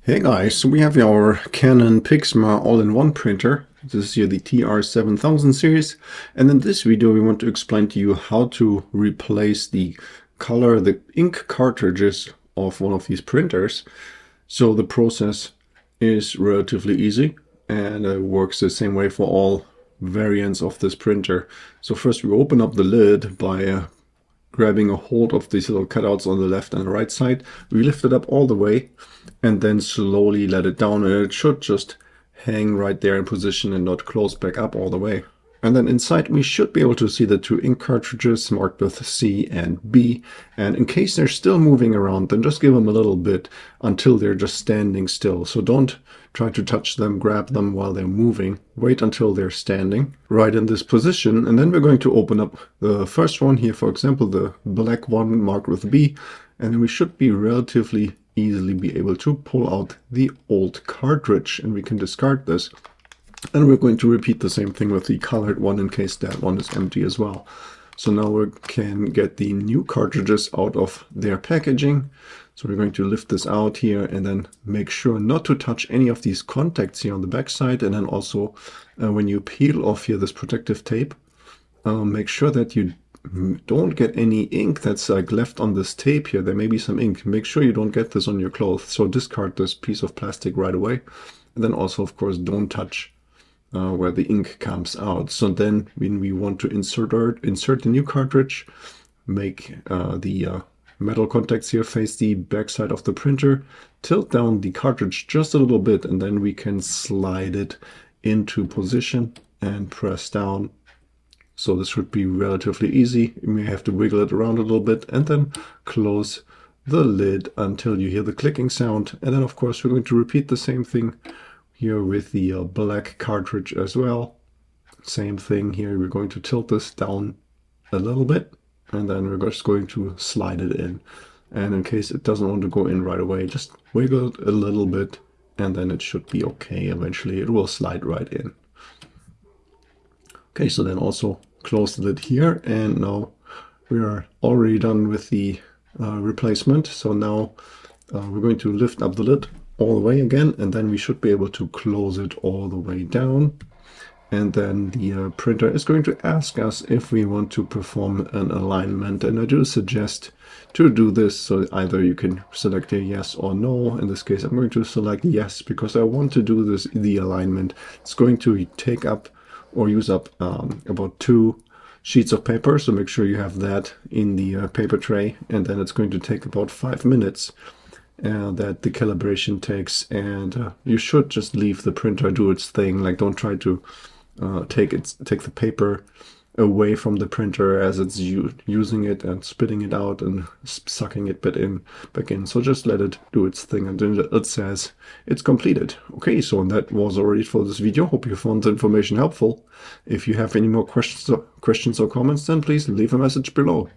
Hey guys, so we have our Canon PIXMA all-in-one printer. This is here the TR7000 series, and in this video we want to explain to you how to replace the ink cartridges of one of these printers. So the process is relatively easy and it works the same way for all variants of this printer. So first we open up the lid by grabbing a hold of these little cutouts on the left and right side. We lift it up all the way and then slowly let it down, and it should just hang right there in position and not close back up all the way. And then inside we should be able to see the two ink cartridges marked with C and B, and in case they're still moving around, then just give them a little bit until they're just standing still. So don't try to touch them, grab them while they're moving. Wait until they're standing right in this position, and then we're going to open up the first one here, for example the black one marked with B, and then we should be relatively easily be able to pull out the old cartridge, and we can discard this. And we're going to repeat the same thing with the colored one in case that one is empty as well. So now we can get the new cartridges out of their packaging. So we're going to lift this out here and then make sure not to touch any of these contacts here on the back side. And then also when you peel off here this protective tape, make sure that you don't get any ink that's like left on this tape here. There may be some ink. Make sure you don't get this on your clothes. So discard this piece of plastic right away. And then also, of course, don't touch where the ink comes out. So then when we want to insert the new cartridge, make the metal contacts here face the back side of the printer, tilt down the cartridge just a little bit, and then we can slide it into position and press down. So this should be relatively easy. You may have to wiggle it around a little bit and then close the lid until you hear the clicking sound. And then of course we're going to repeat the same thing here with the black cartridge as well. Same thing here. We're going to tilt this down a little bit and then we're just going to slide it in. And in case it doesn't want to go in right away, just wiggle it a little bit and then it should be okay. Eventually it will slide right in. Okay, so then also close the lid here, and now we are already done with the replacement. So now we're going to lift up the lid all the way again, and then we should be able to close it all the way down. And then the printer is going to ask us if we want to perform an alignment, and I do suggest to do this. So either you can select a yes or no. In this case I'm going to select yes because I want to do the alignment. It's going to take up or use up about 2 sheets of paper, so make sure you have that in the paper tray, and then it's going to take about 5 minutes that the calibration takes, and you should just leave the printer do its thing. Like, don't try to take the paper away from the printer as it's using it and spitting it out and sucking it back in. So just let it do its thing until it says it's completed. Okay, so that was already for this video. Hope you found the information helpful. If you have any more questions or comments, then please leave a message below.